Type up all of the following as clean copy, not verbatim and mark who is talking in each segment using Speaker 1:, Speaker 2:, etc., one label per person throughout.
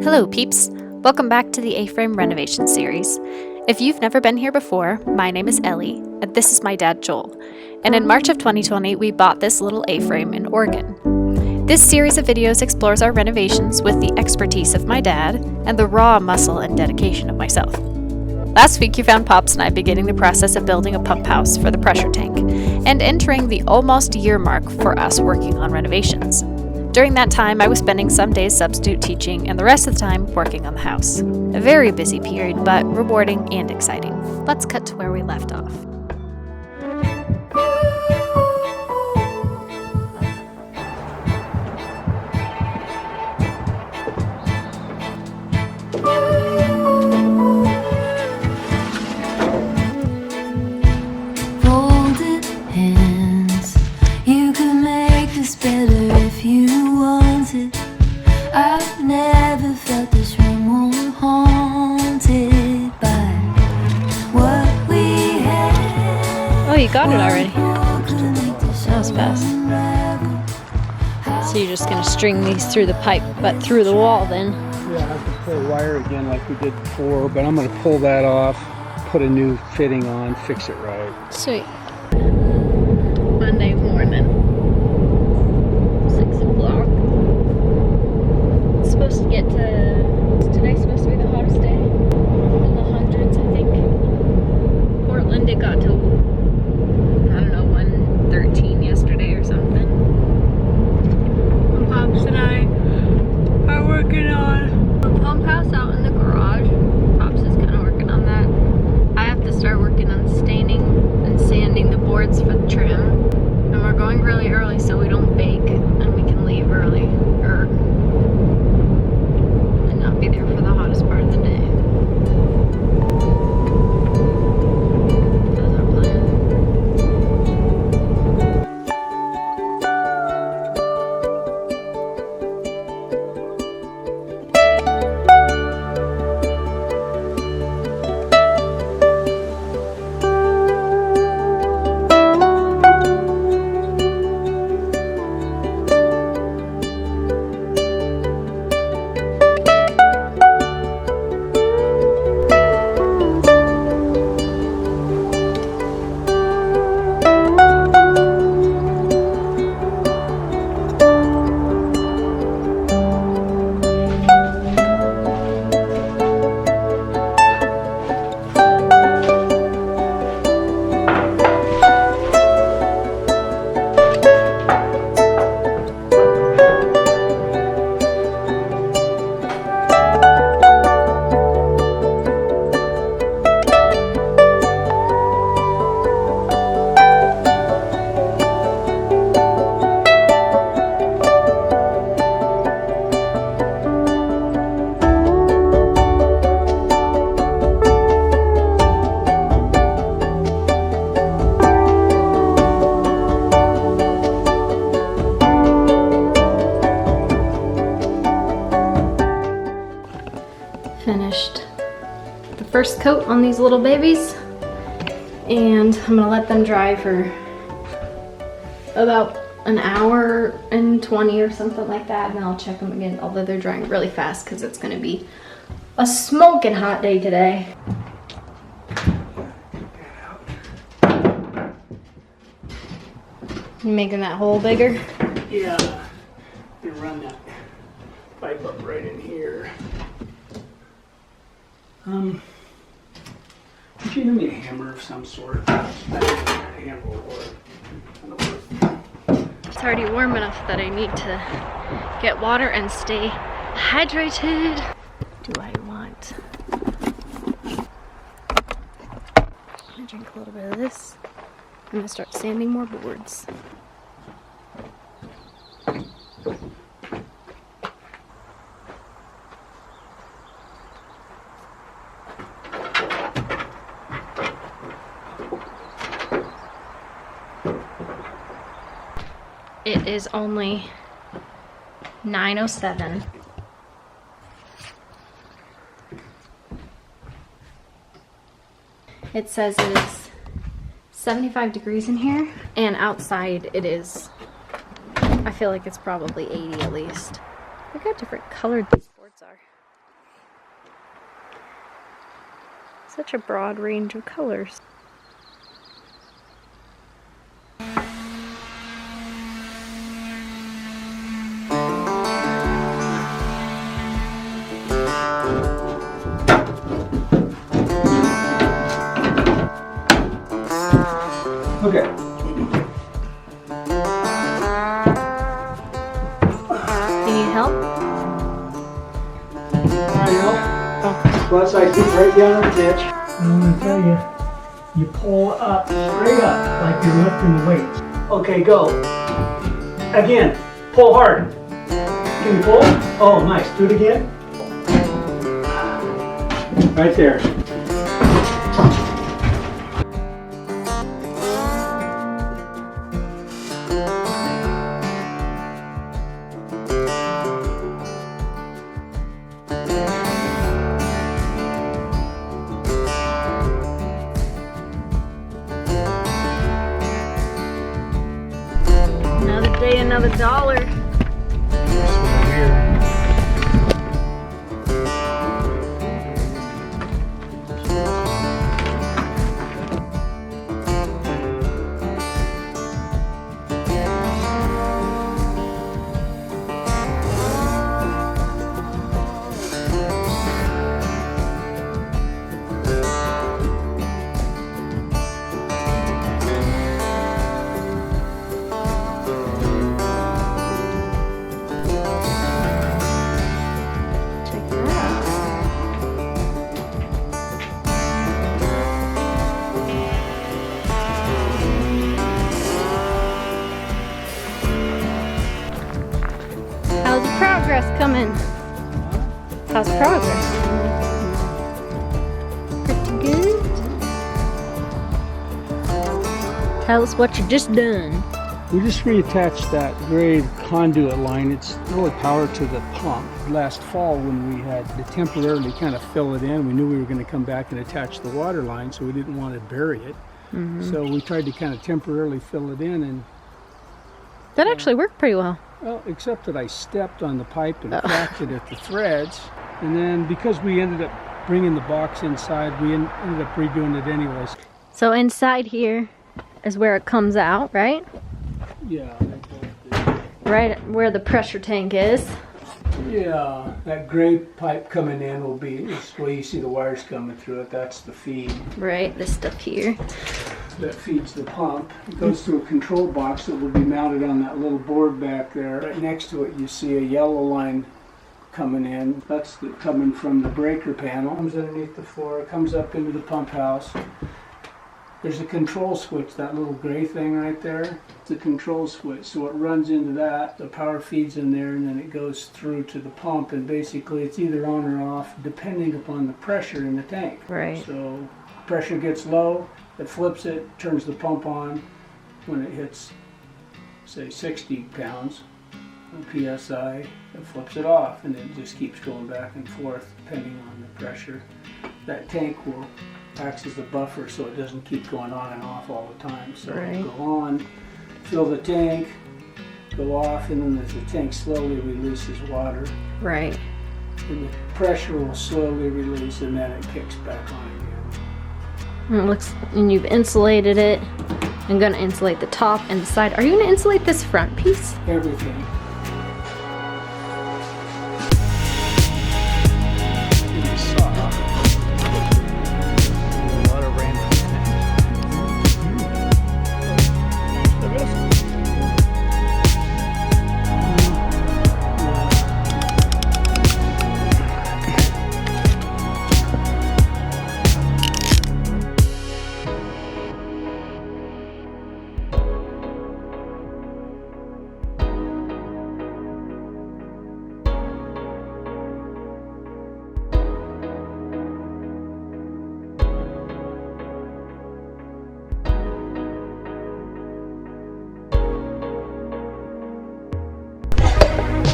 Speaker 1: Hello peeps! Welcome back to the A-frame renovation series. If you've never been here before, my name is Ellie, and this is my dad Joel. And in March of 2020, we bought this little A-frame in Oregon. This series of videos explores our renovations with the expertise of my dad and the raw muscle and dedication of myself. Last week you found Pops and I beginning the process of building a pump house for the pressure tank, and entering the almost year mark for us working on renovations. During that time, I was spending some days substitute teaching and the rest of the time working on the house. A very busy period, but rewarding and exciting. Let's cut to where we left off.
Speaker 2: Folded hands, you could make this better if you wanted. I've never felt this room more haunted by what we had.
Speaker 1: Oh, you got it already. That was fast. So you're just going to string these through the pipe, but through the wall then?
Speaker 3: Yeah, I have to pull wire again like we did before, but I'm going to pull that off, put a new fitting on, fix it right.
Speaker 1: Sweet. Monday morning. 6 o'clock. It's supposed to get to... Is today supposed to be the hottest day? In the hundreds, I think. Portland, it got to, I don't know, 113 yesterday or something. And Pops and I are working on a pump house out in the garage. Pops is kind of working on that. I have to start working on staining and sanding the boards for the trim. And we're going really early so we don't bake and we can leave early and not be there for the hottest part of the day. That's our plan. Finished the first coat on these little babies, and I'm gonna let them dry for about an hour and 20 or something like that, and then I'll check them again, although they're drying really fast because it's gonna be a smoking hot day today. You making that hole bigger?
Speaker 3: Yeah, and run that pipe up right in here. Would you give me a hammer of some sort?
Speaker 1: It's already warm enough that I need to get water and stay hydrated. Do I want? I'm gonna drink a little bit of this. I'm gonna start sanding more boards. It is only 9:07. It says it is 75 degrees in here, and outside it is, I feel like it's probably 80 at least. Look how different colored these boards are. Such a broad range of colors.
Speaker 3: Okay.
Speaker 1: You need help?
Speaker 3: Plus I get right down the ditch. I'm going to tell you, you pull up, straight up, like you're lifting weights. Okay, go. Again, pull hard. Can you pull? Oh, nice. Do it again. Right there.
Speaker 1: Another day, another dollar. How's the progress coming? How's progress? Pretty good. Tell us what you just done.
Speaker 3: We just reattached that gray conduit line. It's really powered to the pump. Last fall when we had to temporarily kind of fill it in, we knew we were going to come back and attach the water line, so we didn't want to bury it. So we tried to kind of temporarily fill it in, and
Speaker 1: That actually worked pretty well.
Speaker 3: well, except that I stepped on the pipe and cracked it at the threads. And then because we ended up bringing the box inside, we ended up redoing it anyways.
Speaker 1: So inside here is where it comes out, right?
Speaker 3: Yeah.
Speaker 1: Right where the pressure tank is.
Speaker 3: Yeah, that gray pipe coming in will be, this way you see the wires coming through it, that's the feed.
Speaker 1: Right, this stuff here.
Speaker 3: That feeds the pump. It goes through a control box that will be mounted on that little board back there. Right next to it you see a yellow line coming in. That's coming from the breaker panel. Comes underneath the floor, it comes up into the pump house. There's a control switch, that little gray thing right there. It's a control switch, so it runs into that. The power feeds in there and then it goes through to the pump, and basically it's either on or off depending upon the pressure in the tank.
Speaker 1: Right.
Speaker 3: So pressure gets low, it flips it, turns the pump on. When it hits, say, 60 pounds of PSI, it flips it off, and it just keeps going back and forth depending on the pressure. That tank will acts as a buffer so it doesn't keep going on and off all the time. So
Speaker 1: Right.
Speaker 3: it'll go on, fill the tank, go off, and then as the tank slowly releases water,
Speaker 1: Right.
Speaker 3: and the pressure will slowly release, and then it kicks back on again.
Speaker 1: And it looks, and you've insulated it. I'm gonna insulate the top and the side. Are you gonna insulate this front piece?
Speaker 3: Everything. It's soft. Water ran from the tank.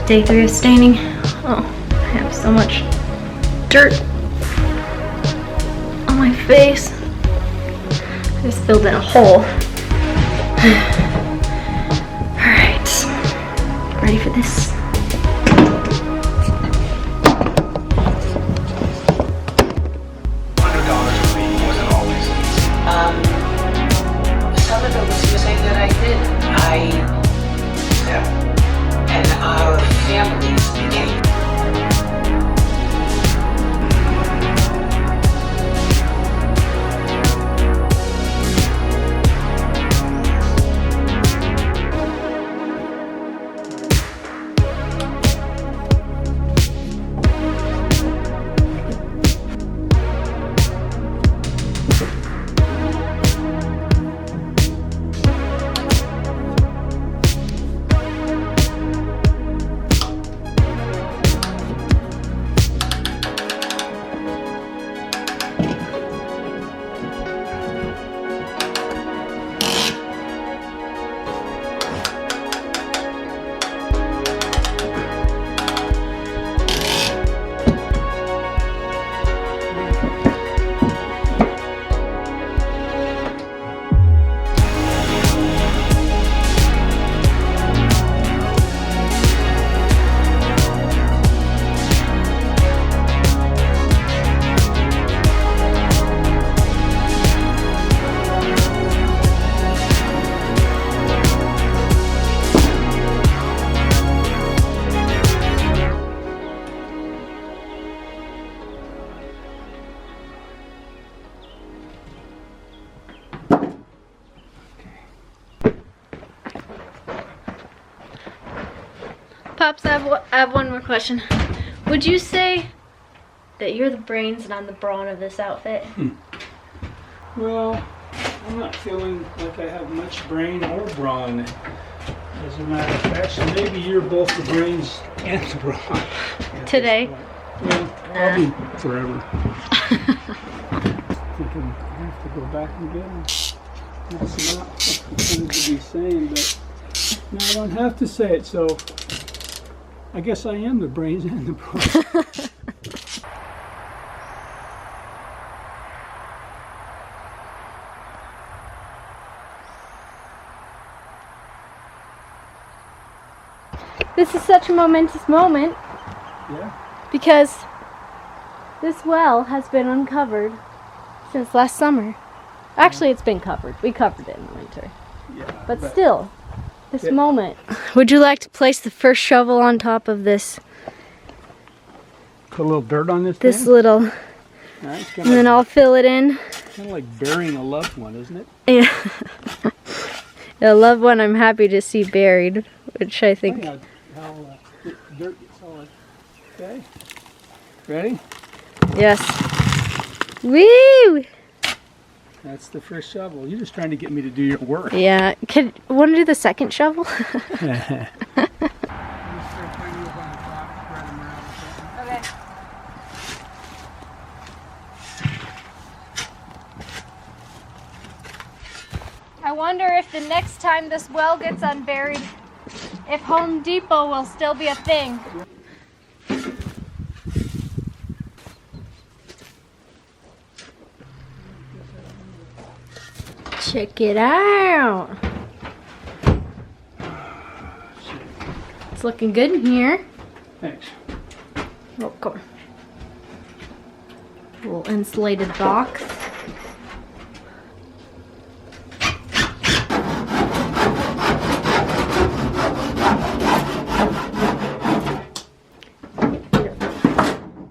Speaker 1: Day 3 of staining. Oh, I have so much dirt on my face. I just filled in a hole. Alright, ready for this?
Speaker 4: $100
Speaker 1: Pops, I have one more question. Would you say that you're the brains and I'm the brawn of this outfit?
Speaker 3: Well, I'm not feeling like I have much brain or brawn. As a matter of fact, so maybe you're both the brains and the brawn.
Speaker 1: Today?
Speaker 3: Well, I'll be forever. I think I'm gonna have to go back and get him. That's not what I'm going to be saying, but no, I don't have to say it, so I guess I am the brains and the brawn.
Speaker 1: This is such a momentous moment
Speaker 3: Yeah.
Speaker 1: because this well has been uncovered since last summer. Actually, it's been covered. We covered it in the winter.
Speaker 3: Yeah.
Speaker 1: But still, this
Speaker 3: Yeah.
Speaker 1: moment. Would you like to place the first shovel on top of this
Speaker 3: Put a little dirt on this thing?
Speaker 1: little,
Speaker 3: Yeah, it's
Speaker 1: and then I'll fill it in?
Speaker 3: kind of like burying a loved one, isn't it?
Speaker 1: Yeah. The loved one I'm happy to see buried, which I think.
Speaker 3: How dirt gets all like, okay. Ready?
Speaker 1: Yes. Woo!
Speaker 3: That's the first shovel. You're just trying to get me to do your work.
Speaker 1: Yeah. Want to do the second shovel?
Speaker 3: Okay.
Speaker 1: Okay. I wonder if the next time this well gets unburied, if Home Depot will still be a thing. Check it out. It's looking good in here.
Speaker 3: Thanks.
Speaker 1: Welcome. Little insulated box.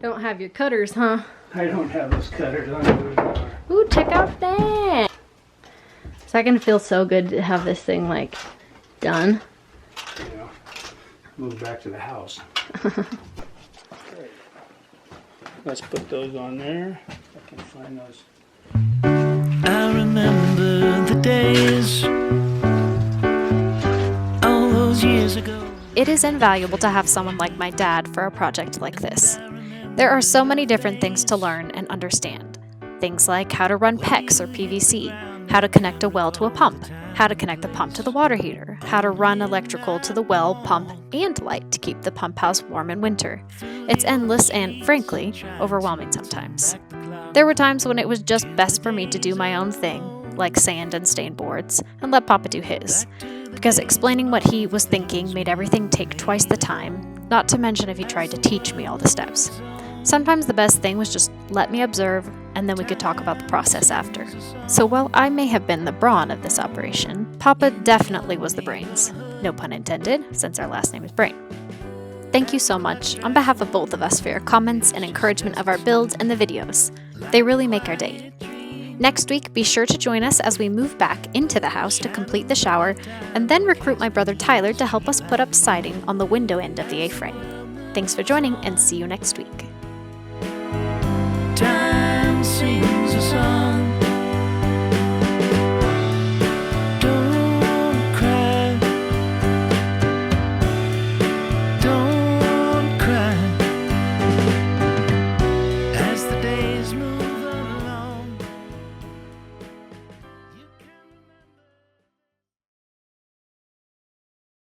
Speaker 1: Don't have your cutters, huh?
Speaker 3: I don't have those cutters on the
Speaker 1: Ooh, check out that. It's not gonna feel so good to have this thing like done.
Speaker 3: Yeah. Move back to the house. Let's put those on there. I can find those.
Speaker 4: I remember the days all those years ago.
Speaker 1: It is invaluable to have someone like my dad for a project like this. There are so many different things to learn and understand. Things like how to run PEX or PVC, how to connect a well to a pump, how to connect the pump to the water heater, how to run electrical to the well, pump, and light to keep the pump house warm in winter. It's endless and, frankly, overwhelming sometimes. There were times when it was just best for me to do my own thing, like sand and stain boards, and let Papa do his. Because explaining what he was thinking made everything take twice the time, not to mention if he tried to teach me all the steps. Sometimes the best thing was just let me observe, and then we could talk about the process after. So while I may have been the brawn of this operation, Papa definitely was the brains. No pun intended, since our last name is Brain. Thank you so much, on behalf of both of us, for your comments and encouragement of our builds and the videos. They really make our day. Next week, be sure to join us as we move back into the house to complete the shower, and then recruit my brother Tyler to help us put up siding on the window end of the A-frame. Thanks for joining, and see you next week.